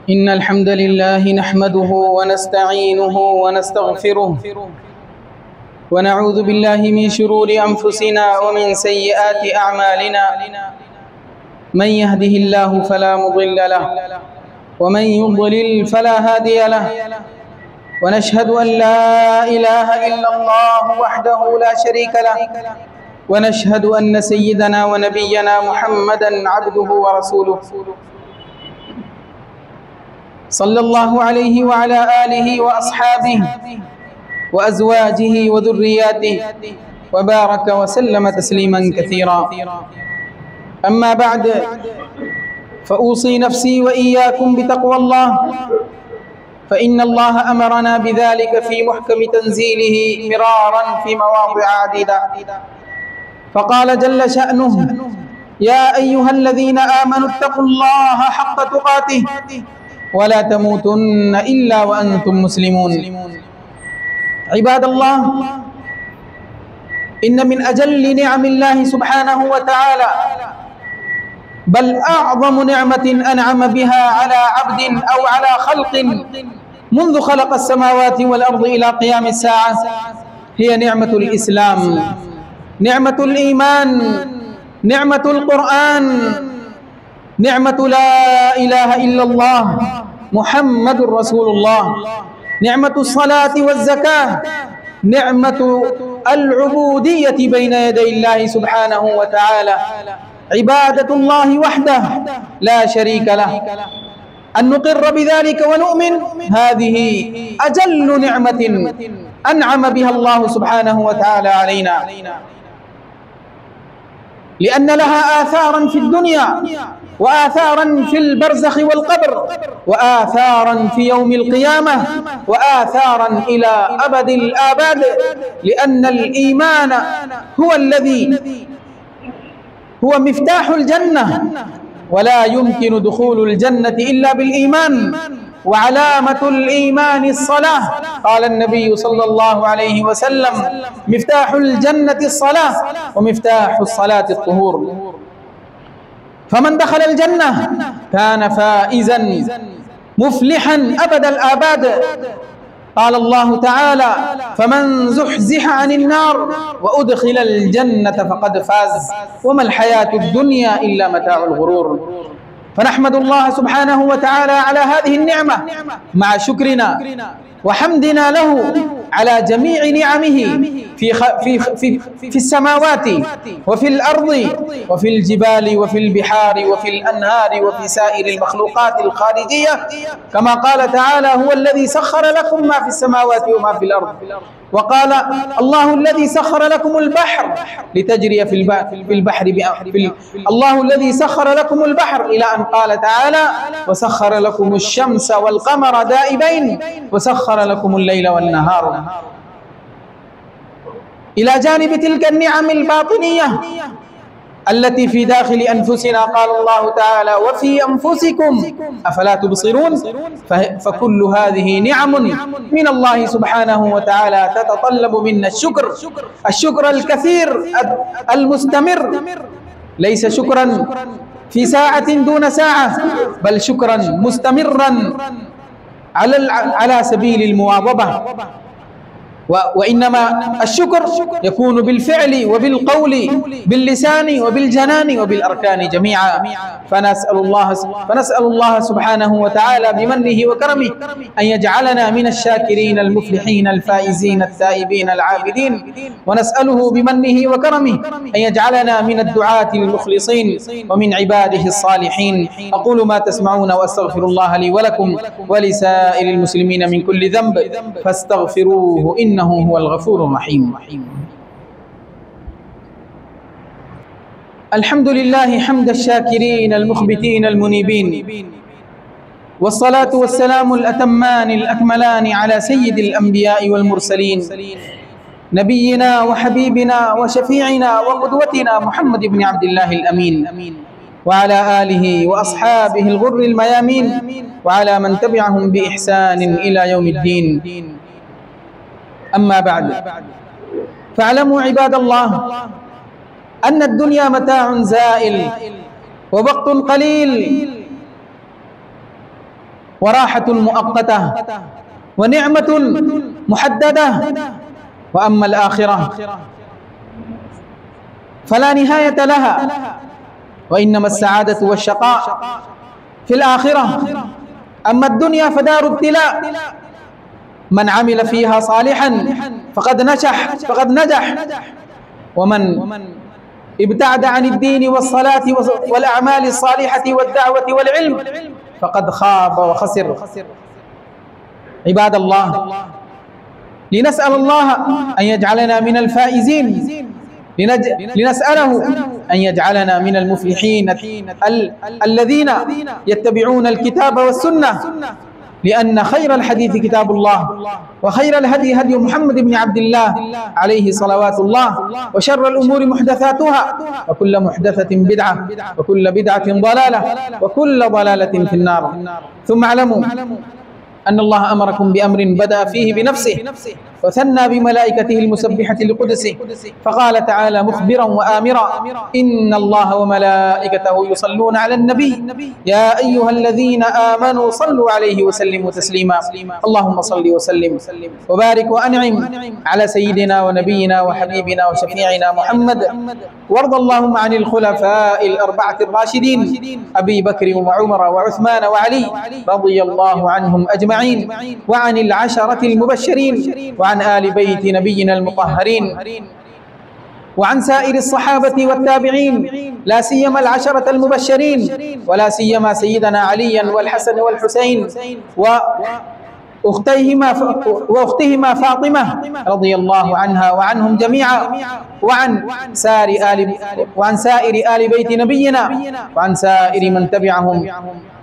إن الحمد لله نحمده ونستعينه ونستغفره ونعوذ بالله من شرور أنفسنا ومن سيئات أعمالنا. من يهده الله فلا مضل له ومن يضلل فلا هادي له، ونشهد أن لا إله إلا الله وحده لا شريك له، ونشهد أن سيدنا ونبينا محمدا عبده ورسوله صلى الله عليه وعلى آله وأصحابه وأزواجه وذرياته وبارك وسلم تسليما كثيرا. أما بعد، فأوصي نفسي وإياكم بتقوى الله، فإن الله أمرنا بذلك في محكم تنزيله مرارا في مواضع عديدة، فقال جل شأنه: يا أيها الذين آمنوا اتقوا الله حق تقاته ولا تموتن إلا وأنتم مسلمون. عباد الله، إن من أجل نعم الله سبحانه وتعالى، بل أعظم نعمة أنعم بها على عبد أو على خلق منذ خلق السماوات والأرض إلى قيام الساعة، هي نعمة الإسلام، نعمة الإيمان، نعمة القرآن، نعمة لا إله إلا الله محمد رسول الله، نعمة الصلاة والزكاة، نعمة العبودية بين يدي الله سبحانه وتعالى، عبادة الله وحده لا شريك له. أن نقر بذلك ونؤمن، هذه أجل نعمة أنعم بها الله سبحانه وتعالى علينا، لأن لها آثارا في الدنيا، وآثارا في البرزخ والقبر، وآثارا في يوم القيامة، وآثارا إلى أبد الآباد، لأن الإيمان هو الذي هو مفتاح الجنة، ولا يمكن دخول الجنة إلا بالإيمان، وعلامة الإيمان الصلاة. قال النبي صلى الله عليه وسلم: مفتاح الجنة الصلاة، ومفتاح الصلاة الطهور. فمن دخل الجنة كان فائزا مفلحا أبد الآباد. قال الله تعالى: فمن زحزح عن النار وأدخل الجنة فقد فاز، وما الحياة الدنيا إلا متاع الغرور. فنحمد الله سبحانه وتعالى على هذه النعمة مع شكرنا وحمدنا له على جميع نعمه في السماوات وفي الأرض وفي الجبال وفي البحار وفي الأنهار وفي سائر المخلوقات الخارجية، كما قال تعالى: هو الذي سخر لكم ما في السماوات وما في الأرض. وقال: الله الذي سخر لكم البحر لتجري في البحر الله الذي سخر لكم البحر، إلى أن قال تعالى: وسخر لكم الشمس والقمر دائبين وسخر لكم الليل والنهار. إلى جانب تلك النعم الباطنية التي في داخل أنفسنا، قال الله تعالى: وفي أنفسكم أفلا تبصرون. فكل هذه نعم من الله سبحانه وتعالى تتطلب منا الشكر الكثير المستمر، ليس شكرا في ساعة دون ساعة، بل شكرا مستمرا على سبيل المواظبة. وإنما الشكر يكون بالفعل وبالقول، باللسان وبالجنان وبالأركان جميعا. فنسأل الله سبحانه وتعالى بمنه وكرمه أن يجعلنا من الشاكرين المفلحين الفائزين التائبين العابدين، ونسأله بمنه وكرمه أن يجعلنا من الدعاة المخلصين ومن عباده الصالحين. أقول ما تسمعون وأستغفر الله لي ولكم ولسائر المسلمين من كل ذنب فاستغفروه إنه هو الغفور الرحيم. الحمد لله حمد الشاكرين المخبتين المنيبين، والصلاة والسلام الأتمان الأكملان على سيد الأنبياء والمرسلين، نبينا وحبيبنا وشفيعنا وقدوتنا محمد بن عبد الله الأمين، وعلى آله وأصحابه الغر الميامين، وعلى من تبعهم بإحسان إلى يوم الدين. أما بعد، فاعلموا عباد الله أن الدنيا متاع زائل ووقت قليل، وراحة مؤقتة ونعمة محددة. وأما الآخرة فلا نهاية لها، وإنما السعادة والشقاء في الآخرة. أما الدنيا فدار ابتلاء، من عمل فيها صالحا فقد نجح، ومن ابتعد عن الدين والصلاة والأعمال الصالحة والدعوة والعلم فقد خاب وخسر. عباد الله، لنسأل الله أن يجعلنا من الفائزين، لنسأله أن يجعلنا من المفلحين الذين يتبعون الكتاب والسنة، لأن خير الحديث كتاب الله، وخير الهدي هدي محمد بن عبد الله عليه صلوات الله، وشر الأمور محدثاتها، وكل محدثة بدعة، وكل بدعة ضلالة، وكل ضلالة في النار. ثم اعلموا أن الله أمركم بأمر بدأ فيه بنفسه وثنى بملائكته المسبحة لقدسه، فقال تعالى مخبرا وآمرا: إن الله وملائكته يصلون على النبي يا أيها الذين آمنوا صلوا عليه وسلموا تسليما. اللهم صل وسلم وبارك وأنعم على سيدنا ونبينا وحبيبنا وشفيعنا محمد، وارض اللهم عن الخلفاء الأربعة الراشدين أبي بكر وعمر وعثمان وعلي رضي الله عنهم أجمعين، وعن العشرة المبشرين، وعن آل بيت نبينا المطهرين، وعن سائر الصحابة والتابعين، لا سيما العشرة المبشرين، ولا سيما سيدنا عليا والحسن والحسين وأختهما فاطمة رضي الله عنها وعنهم جميعا، وعن سائر آل بيت نبينا، وعن سائر من تبعهم،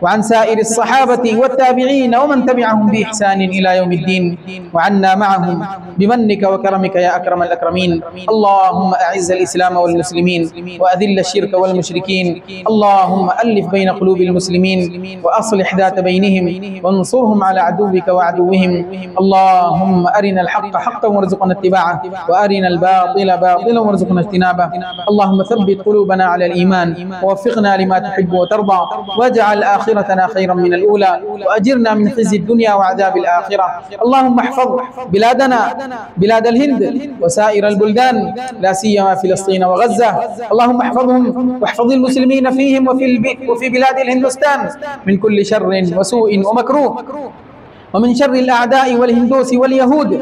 وعن سائر الصحابة والتابعين ومن تبعهم بإحسان إلى يوم الدين، وعنا معهم بمنك وكرمك يا أكرم الأكرمين. اللهم أعز الإسلام والمسلمين، وأذل الشرك والمشركين. اللهم ألف بين قلوب المسلمين، وأصلح ذات بينهم، وانصرهم على عدوك وعدوهم. اللهم أرنا الحق حقا وارزقنا اتباعه، وأرنا الباطل باطلا وارزقنا اجتنابه. اللهم ثبت قلوبنا على الإيمان، ووفقنا لما تحب وترضى، واجعل آخرتنا خيرا من الأولى، وأجرنا من خزي الدنيا وعذاب الآخرة. اللهم احفظ بلادنا، بلاد الهند وسائر البلدان، لا سيما فلسطين وغزة. اللهم احفظهم واحفظ المسلمين فيهم وفي بلاد الهندوستان من كل شر وسوء ومكروه، ومن شر الأعداء والهندوس واليهود،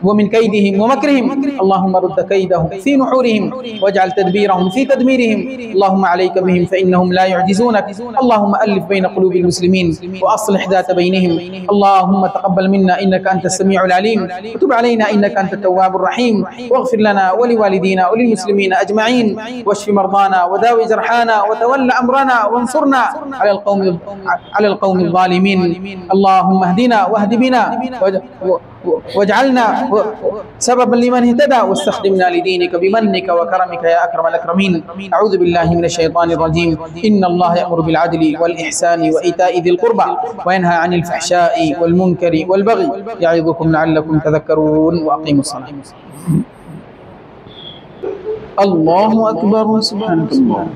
ومن كيدهم ومكرهم. اللهم رد كيدهم في نحورهم، واجعل تدبيرهم في تدميرهم. اللهم عليك بهم فإنهم لا يعجزونك. اللهم ألف بين قلوب المسلمين، وأصلح ذات بينهم. اللهم تقبل منا إنك أنت السميع العليم، وتب علينا إنك أنت التواب الرحيم، واغفر لنا ولوالدينا وللمسلمين أجمعين، واشف مرضانا وداوي جرحانا، وتول أمرنا، وانصرنا على القوم الظالمين. اللهم اهدنا واهد بنا، واجعلنا سببا لمن اهتدى، واستخدمنا لدينك بمنك وكرمك يا أكرم الأكرمين. أعوذ بالله من الشيطان الرجيم. إن الله يأمر بالعدل والإحسان وإيتاء ذي القربى، وينهى عن الفحشاء والمنكر والبغي، يعظكم لعلكم تذكرون. وأقيموا الصلاة. الله أكبر. سبحانك اللهم.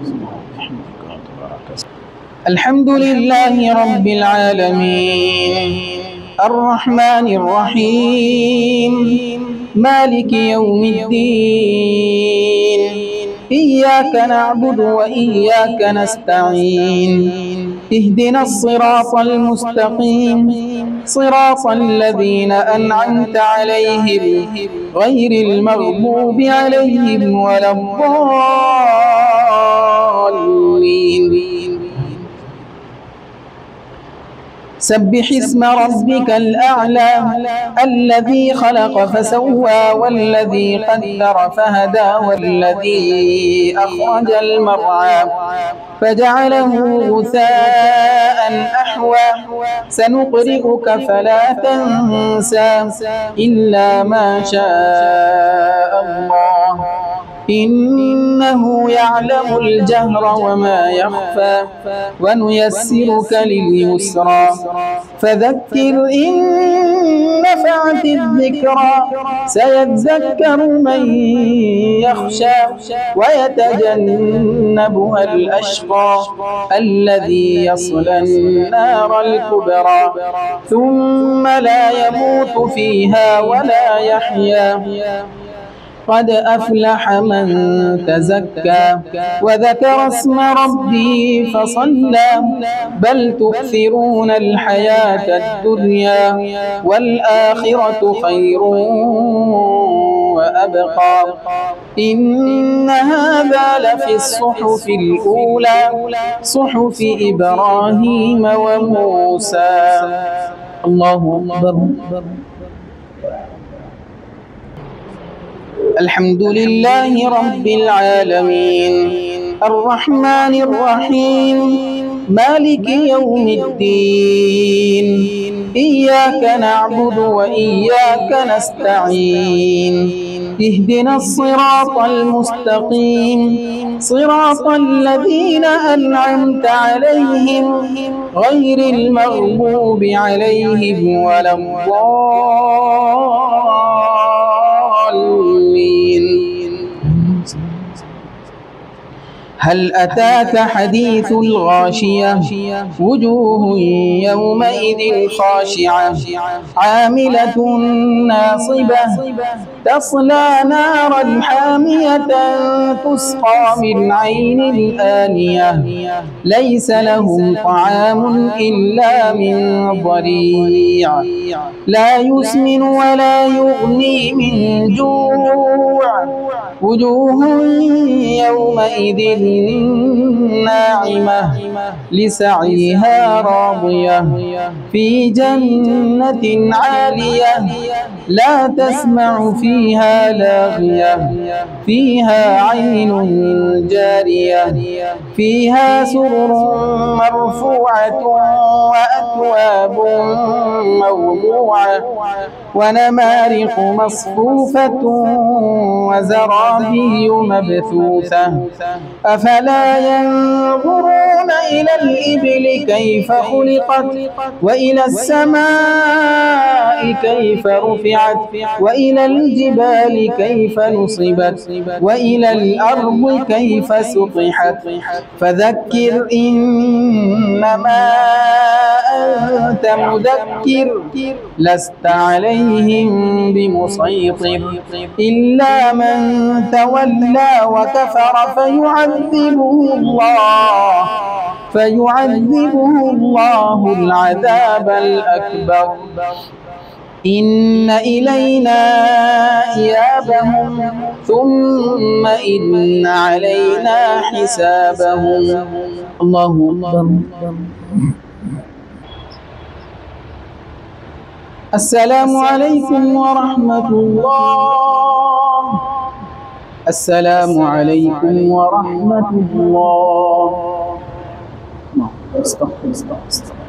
الحمد لله رب العالمين، الرحمن الرحيم، مالك يوم الدين، إياك نعبد وإياك نستعين، اهدنا الصراط المستقيم، صراط الذين أنعمت عليهم غير المغضوب عليهم ولا الضالين. سبح اسم ربك الأعلى الذي خلق فسوى، والذي قدر فهدى، والذي أخرج المرعى فجعله غثاء أحوى. سنقرئك فلا تنسى إلا ما شاء الله، إنه يعلم الجهر وما يخفى ونيسرك لليسرى فذكر إن نفعت الذكرى سيذكر من يخشى ويتجنبها الأشقى الذي يصلى النار الكبرى ثم لا يموت فيها ولا يحيا قد أفلح من تزكى وذكر اسم ربه فصلى بل تؤثرون الحياة الدنيا والآخرة خير وأبقى إن هذا لفي الصحف الأولى صحف إبراهيم وموسى. الله أكبر. الحمد لله رب العالمين الرحمن الرحيم مالك يوم الدين إياك نعبد وإياك نستعين اهدنا الصراط المستقيم صراط الذين أنعمت عليهم غير المغضوب عليهم ولا الضالين. هل أتاك حديث الغاشية وجوه يومئذ خاشعة عاملة ناصبة تصلى نارا حامية تسقى من عين آنية ليس لهم طعام إلا من ضريع لا يسمن ولا يغني من جوع وجوه يومئذ ناعمة لسعيها راضية في جنة عالية لا تسمع فيها لاغية فيها عين جارية فيها سرر مرفوعة وأكواب موضوعة ونمارق مصفوفة وزرابي مبثوثة أفلا ينظرون إلى الإبل كيف خلقت وإلى السماء كيف رفعت وإلى الجبال كيف نصبت وإلى الأرض كيف سطحت فذكر إنما أنت مذكر لست عليهم بمسيطر إلا من تولى وكفر فيعذبه الله العذاب الأكبر إن إلينا إيابهم ثم إن علينا حسابهم. الله أكبر. السلام عليكم ورحمة الله. السلام عليكم ورحمة الله. استغفر.